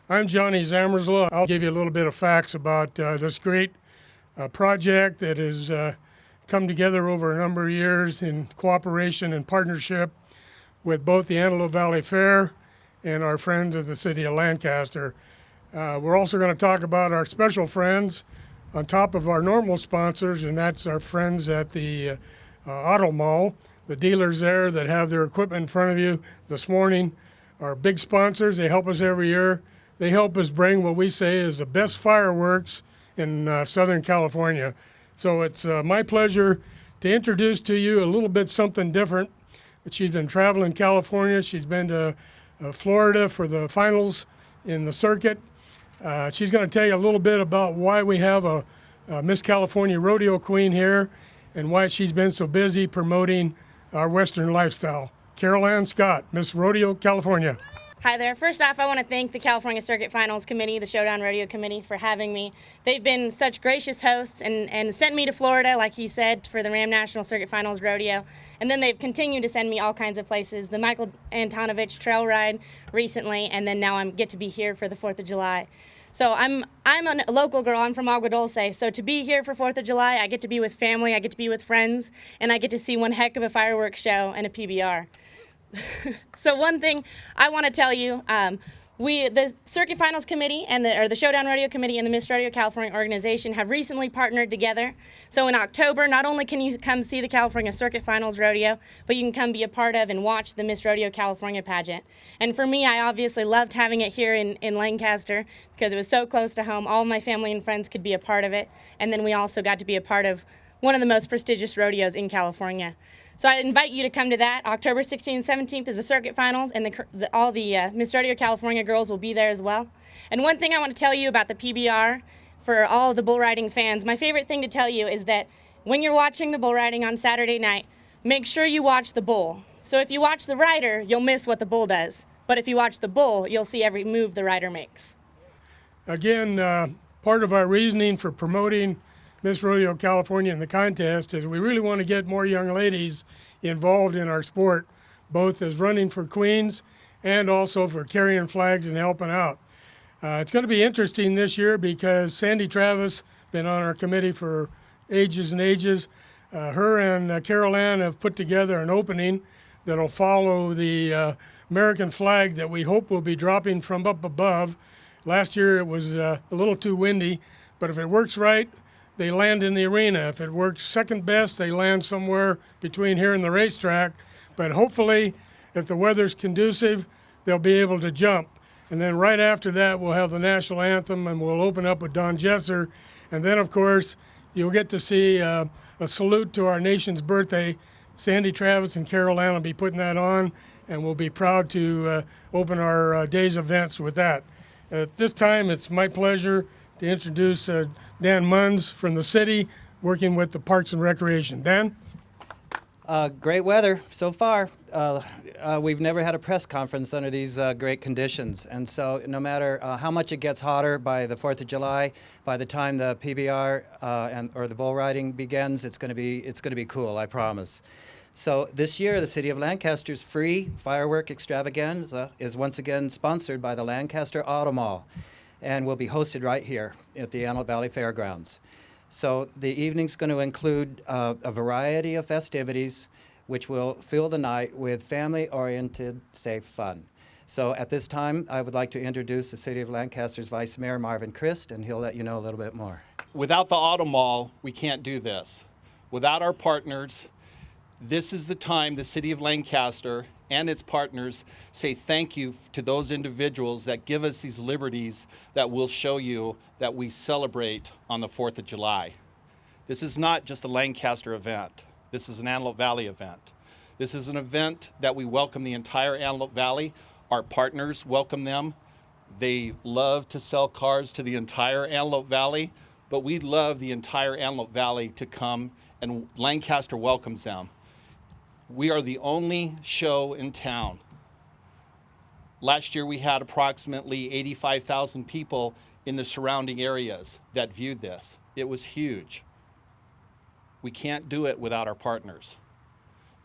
I'm Johnny Zammerslow. I'll give you a little bit of facts about this great project that has come together over a number of years in cooperation and partnership with both the Antelope Valley Fair and our friends of the city of Lancaster. We're also going to talk about our special friends on top of our normal sponsors, and that's our friends at the Auto Mall, the dealers there that have their equipment in front of you this morning. Our big sponsors, they help us every year. They help us bring what we say is the best fireworks in Southern California. So it's my pleasure to introduce to you a little bit something different. She's been traveling California. She's been to Florida for the finals in the circuit. She's going to tell you a little bit about why we have a Miss California Rodeo Queen here and why she's been so busy promoting our Western lifestyle. Carol Ann Scott, Miss Rodeo California. Hi there. First off, I want to thank the California Circuit Finals Committee, the Showdown Rodeo Committee, for having me. They've been such gracious hosts and sent me to Florida, like he said, for the Ram National Circuit Finals Rodeo. And then they've continued to send me all kinds of places. The Michael Antonovich Trail Ride recently, and then now I get to be here for the 4th of July. So I'm a local girl. I'm from Agua Dulce. So to be here for 4th of July, I get to be with family, I get to be with friends, and I get to see one heck of a fireworks show and a PBR. So one thing I want to tell you, the Circuit Finals Committee and the Showdown Rodeo Committee and the Miss Rodeo California organization have recently partnered together. So in October, not only can you come see the California Circuit Finals Rodeo, but you can come be a part of and watch the Miss Rodeo California pageant. And for me, I obviously loved having it here in Lancaster because it was so close to home. All of my family and friends could be a part of it. And then we also got to be a part of one of the most prestigious rodeos in California. So I invite you to come to that. October 16th and 17th is the Circuit Finals, and all the Miss Rodeo California girls will be there as well. And one thing I want to tell you about the PBR for all of the bull riding fans, my favorite thing to tell you is that when you're watching the bull riding on Saturday night, make sure you watch the bull. So if you watch the rider, you'll miss what the bull does. But if you watch the bull, you'll see every move the rider makes. Again, part of our reasoning for promoting Miss Rodeo California in the contest is we really want to get more young ladies involved in our sport, both as running for queens and also for carrying flags and helping out. It's going to be interesting this year because Sandy Travis been on our committee for ages and ages. Her and Carol Ann have put together an opening that'll follow the American flag that we hope will be dropping from up above. Last year it was a little too windy, but if it works right, they land in the arena. If it works second best, they land somewhere between here and the racetrack. But hopefully, if the weather's conducive, they'll be able to jump. And then right after that, we'll have the national anthem, and we'll open up with Don Jesser. And then, of course, you'll get to see a salute to our nation's birthday. Sandy Travis and Carol Ann will be putting that on, and we'll be proud to open our day's events with that. At this time, it's my pleasure to introduce Dan Munns from the city, working with the Parks and Recreation. Dan? Great weather so far. We've never had a press conference under these great conditions, and so no matter how much it gets hotter by the 4th of July, by the time the PBR or the bull riding begins, it's going to be cool, I promise. So this year, the City of Lancaster's free firework extravaganza is once again sponsored by the Lancaster Auto Mall, and will be hosted right here at the Antelope Valley Fairgrounds. So the evening's going to include a variety of festivities which will fill the night with family-oriented, safe fun. So at this time, I would like to introduce the City of Lancaster's Vice Mayor, Marvin Christ, and he'll let you know a little bit more. Without the Auto Mall, we can't do this. Without our partners, this is the time the City of Lancaster and its partners say thank you to those individuals that give us these liberties that we'll show you that we celebrate on the 4th of July. This is not just a Lancaster event. This is an Antelope Valley event. This is an event that we welcome the entire Antelope Valley. Our partners welcome them. They love to sell cars to the entire Antelope Valley, but we love the entire Antelope Valley to come, and Lancaster welcomes them. We are the only show in town. Last year we had approximately 85,000 people in the surrounding areas that viewed this. It was huge. We can't do it without our partners.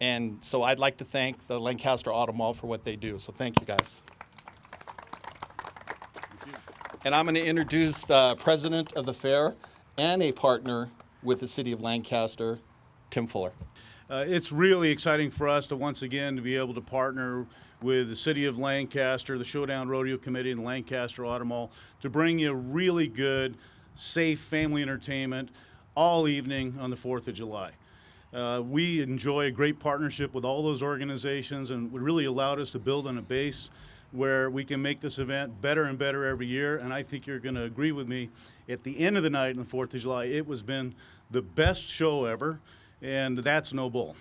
And so I'd like to thank the Lancaster Auto Mall for what they do. So thank you guys. Thank you. And I'm going to introduce the president of the fair and a partner with the city of Lancaster, Tim Fuller. It's really exciting for us to once again to be able to partner with the City of Lancaster, the Showdown Rodeo Committee, and the Lancaster Auto Mall to bring you really good, safe family entertainment all evening on the 4th of July. We enjoy a great partnership with all those organizations, and it really allowed us to build on a base where we can make this event better and better every year. And I think you're going to agree with me. At the end of the night on the 4th of July, it was been the best show ever, and that's no bull.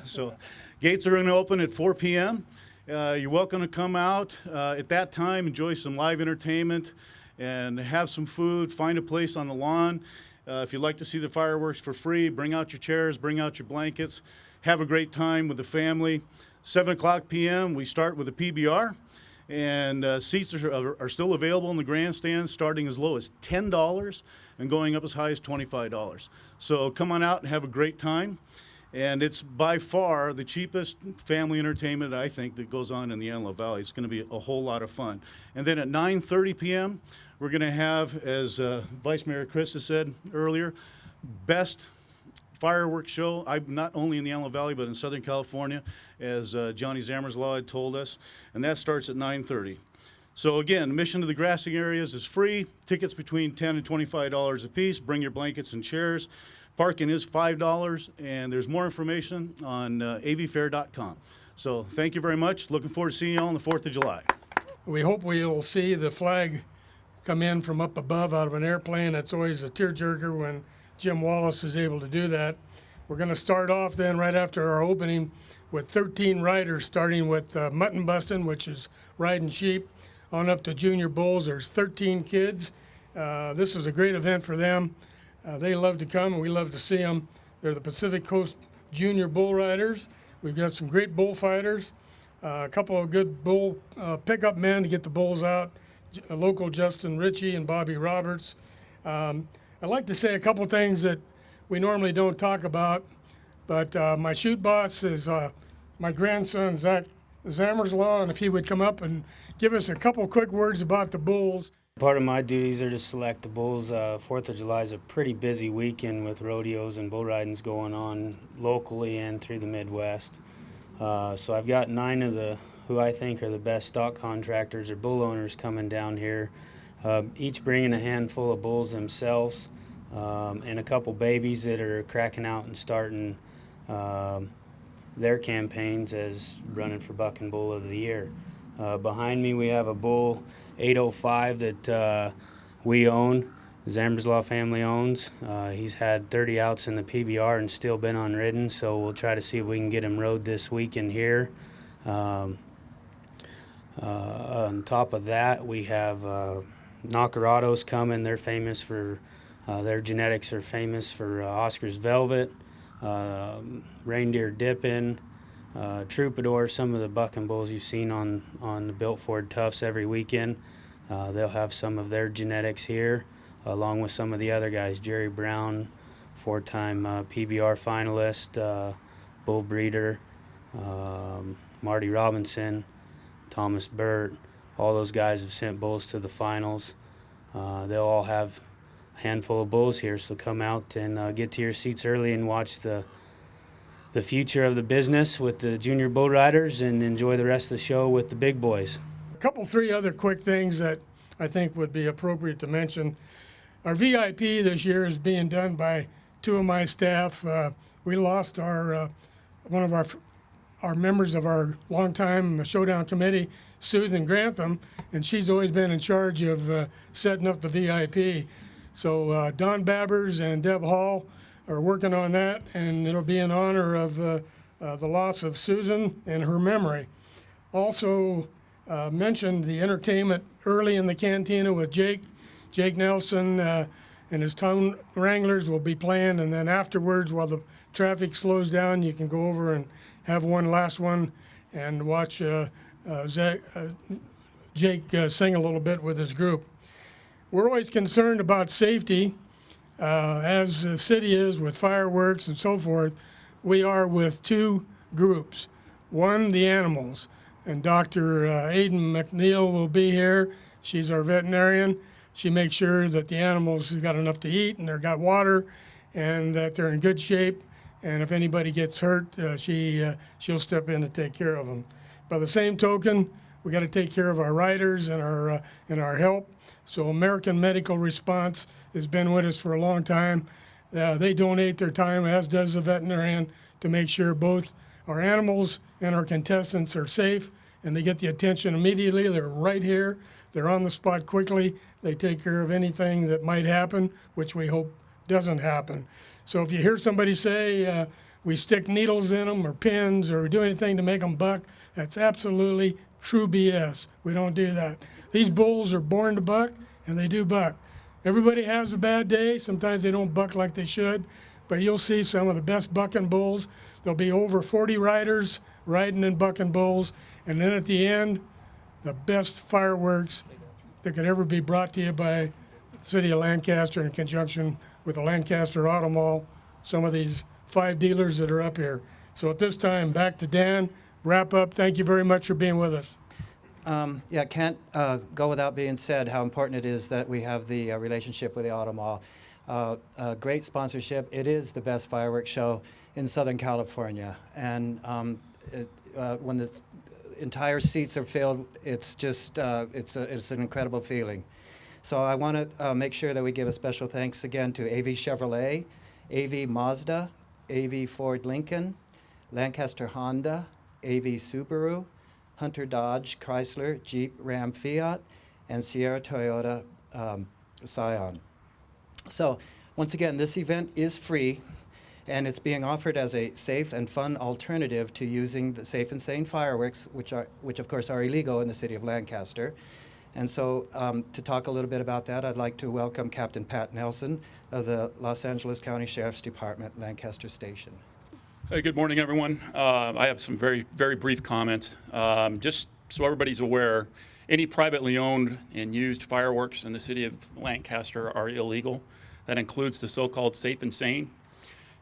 So gates are going to open at 4 p.m. You're welcome to come out at that time, enjoy some live entertainment, and have some food. Find a place on the lawn. If you'd like to see the fireworks for free, bring out your chairs, bring out your blankets. Have a great time with the family. 7 o'clock p.m., we start with a PBR, and seats are still available in the grandstand, starting as low as $10 and going up as high as $25. So come on out and have a great time. And it's by far the cheapest family entertainment, I think, that goes on in the Antelope Valley. It's going to be a whole lot of fun. And then at 9:30 p.m., we're going to have, as Vice Mayor Chris has said earlier, best fireworks show, not only in the Antelope Valley, but in Southern California, as Johnny Zammerslaw had told us. And that starts at 9:30. So again, admission to the grassing areas is free. Tickets between $10 and $25 a piece. Bring your blankets and chairs. Parking is $5, and there's more information on avfair.com. So thank you very much. Looking forward to seeing you all on the 4th of July. We hope we'll see the flag come in from up above out of an airplane. That's always a tearjerker when Jim Wallace is able to do that. We're going to start off then right after our opening with 13 riders, starting with mutton busting, which is riding sheep, on up to junior bulls. There's 13 kids. This is a great event for them. They love to come, and we love to see them. They're the Pacific Coast Junior Bull Riders. We've got some great bullfighters, a couple of good bull pickup men to get the bulls out, local Justin Ritchie and Bobby Roberts. I'd like to say a couple things that we normally don't talk about, but my shoot boss is my grandson, Zach Zammerslaw, and if he would come up and give us a couple quick words about the bulls. Part of my duties are to select the bulls. 4th of July is a pretty busy weekend with rodeos and bull ridings going on locally and through the Midwest. So I've got 9 of who I think are the best stock contractors or bull owners coming down here, each bringing a handful of bulls themselves, and a couple babies that are cracking out and starting their campaigns as running for Buck and Bull of the Year. Behind me we have a bull 805 that we own, the Zammerslaw family owns. He's had 30 outs in the PBR and still been unridden, so we'll try to see if we can get him rode this weekend here. On top of that, we have Knockerados coming. They're famous for, their genetics are famous for Oscar's Velvet, Reindeer Dippin', Troubadour, some of the buck and bulls you've seen on the Built Ford Tufts every weekend. They'll have some of their genetics here, along with some of the other guys. Jerry Brown, 4-time PBR finalist, bull breeder, Marty Robinson, Thomas Burt. All those guys have sent bulls to the finals. They'll all have a handful of bulls here, so come out and get to your seats early and watch the future of the business with the junior bull riders and enjoy the rest of the show with the big boys. Three other quick things that I think would be appropriate to mention. Our VIP this year is being done by 2 of my staff. We lost one of our members of our longtime Showdown committee, Susan Grantham, and she's always been in charge of setting up the VIP. So Don Babbers and Deb Hall are working on that, and it'll be in honor of the loss of Susan and her memory. Also mentioned the entertainment early in the cantina with Jake Nelson and his town wranglers will be playing, and then afterwards, while the traffic slows down, you can go over and have one last one and watch Jake sing a little bit with his group. We're always concerned about safety, as the city is with fireworks and so forth. We are with 2 groups. One, the animals, and Dr. Aidan McNeil will be here She's our veterinarian. She makes sure that the animals have got enough to eat and they've got water and that they're in good shape. And if anybody gets hurt, she'll step in and take care of them. By the same token, we got to take care of our riders and our help. So American Medical Response has been with us for a long time. They donate their time, as does the veterinarian, to make sure both our animals and our contestants are safe and they get the attention immediately. They're right here. They're on the spot quickly. They take care of anything that might happen, which we hope doesn't happen. So if you hear somebody say we stick needles in them or pins or do anything to make them buck, that's absolutely true BS. We don't do that. These bulls are born to buck, and they do buck. Everybody has a bad day. Sometimes they don't buck like they should, but you'll see some of the best bucking bulls. There'll be over 40 riders riding and bucking bulls, and then at the end, the best fireworks that could ever be brought to you by the city of Lancaster in conjunction with the Lancaster Auto Mall, some of these 5 dealers that are up here. So at this time, back to Dan. Wrap up. Thank you very much for being with us. Yeah, it can't go without being said how important it is that we have the relationship with the Auto Mall. Great sponsorship. It is the best fireworks show in Southern California. And when the entire seats are filled, it's just, it's an incredible feeling. So I want to make sure that we give a special thanks again to AV Chevrolet, AV Mazda, AV Ford Lincoln, Lancaster Honda, AV Subaru, Hunter Dodge, Chrysler, Jeep, Ram Fiat, and Sierra Toyota Scion. So once again, this event is free, and it's being offered as a safe and fun alternative to using the safe and sane fireworks, which of course are illegal in the city of Lancaster. And so to talk a little bit about that, I'd like to welcome Captain Pat Nelson of the Los Angeles County Sheriff's Department, Lancaster Station. Hey, good morning, everyone. I have some very, very brief comments. Just so everybody's aware, any privately owned and used fireworks in the city of Lancaster are illegal. That includes the so-called safe and sane.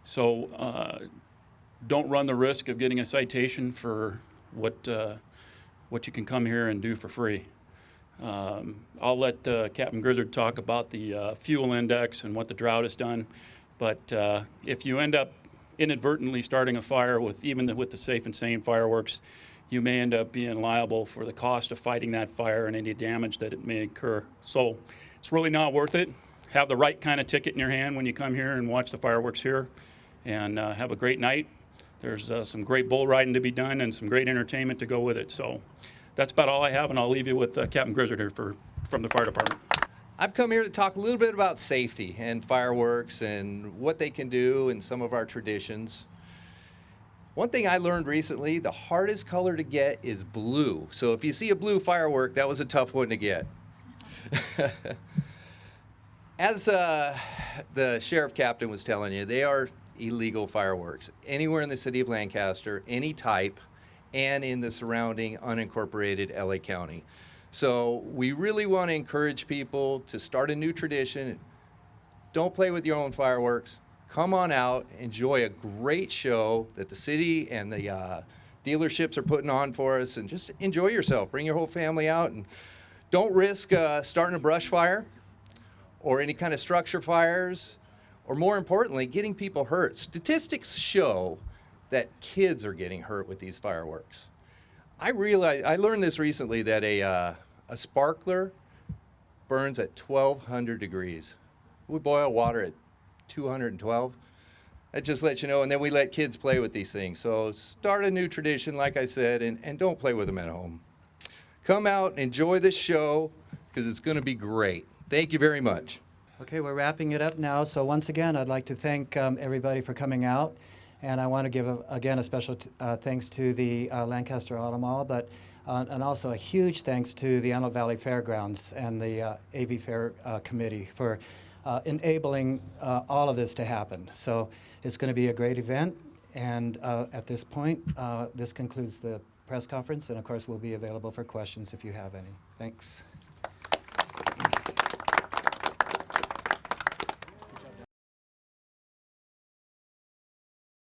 So don't run the risk of getting a citation for what you can come here and do for free. I'll let Captain Grizzard talk about the fuel index and what the drought has done. But if you end up inadvertently starting a fire with the safe and sane fireworks, you may end up being liable for the cost of fighting that fire and any damage that it may incur. So it's really not worth it. Have the right kind of ticket in your hand when you come here and watch the fireworks here, and have a great night. There's some great bull riding to be done and some great entertainment to go with it. So that's about all I have, and I'll leave you with Captain Grizzard here from the fire department. I've come here to talk a little bit about safety and fireworks and what they can do and some of our traditions. One thing I learned recently, the hardest color to get is blue. So if you see a blue firework, that was a tough one to get. As the sheriff captain was telling you, they are illegal fireworks. Anywhere in the city of Lancaster, any type, and in the surrounding unincorporated LA County. So we really want to encourage people to start a new tradition. Don't play with your own fireworks. Come on out, enjoy a great show that the city and the dealerships are putting on for us, and just enjoy yourself. Bring your whole family out, and don't risk starting a brush fire or any kind of structure fires, or more importantly, getting people hurt. Statistics show that kids are getting hurt with these fireworks. I learned this recently, that a sparkler burns at 1,200 degrees. We boil water at 212. That just lets you know, and then we let kids play with these things. So start a new tradition, like I said, and don't play with them at home. Come out and enjoy this show, because it's going to be great. Thank you very much. Okay, we're wrapping it up now. So once again, I'd like to thank everybody for coming out. And I want to give, again, a special thanks to the Lancaster Auto Mall, and also a huge thanks to the Antelope Valley Fairgrounds and the AV Fair Committee for enabling all of this to happen. So it's going to be a great event. And at this point, this concludes the press conference. And, of course, we'll be available for questions if you have any. Thanks.